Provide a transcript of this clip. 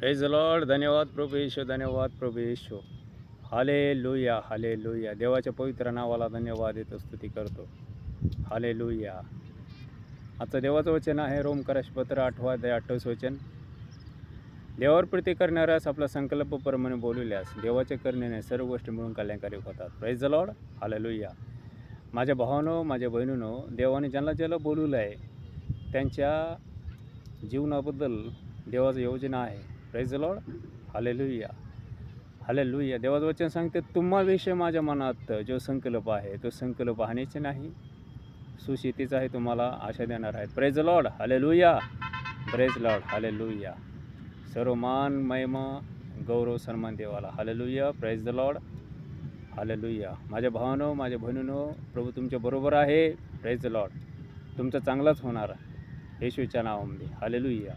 Praise the Lord. धन्यवाद प्रभू येशू, धन्यवाद प्रभू येशू. Hallelujah, hallelujah. देवाच्या पवित्र नावाला धन्यवाद देतो, स्तुती करतो. हालेलुया. आजचं देवाचं वचन आहे रोमकरासपत्र 8 अध्याय 28 वचन. देवावर प्रीती करणाऱ्यास आपला संकल्प प्रमाणे बोलविल्यास देवाच्या करणेने सर्व गोष्टी मिळून कल्याणकारी होतात. Praise the Lord. हालेलुया. माझ्या भावानो, माझ्या बहिणीनो, देवाने ज्यांना ज्याला बोलवलं आहे त्यांच्या जीवनाबद्दल देवाचं योजना आहे. Praise the Lord. Hallelujah, hallelujah. देवाचं वचन सांगते, तुम्हाविषयी माझ्या मनात जो संकल्प आहे तो संकल्प हानीचे नाही, सुशेतीचा आहे, तुम्हाला आशा देणार आहेत. Praise the Lord. Hallelujah, praise Lord. Hallelujah. सर्व मान, महिमा, गौरव, सन्मान देवाला. Hallelujah, praise the Lord. Hallelujah. माझ्या भावानो, माझ्या बहिणीनो, प्रभू तुमच्या बरोबर आहे. Praise the Lord. तुमचं चांगलाच होणार येशूच्या नावामध्ये. हालेलुया.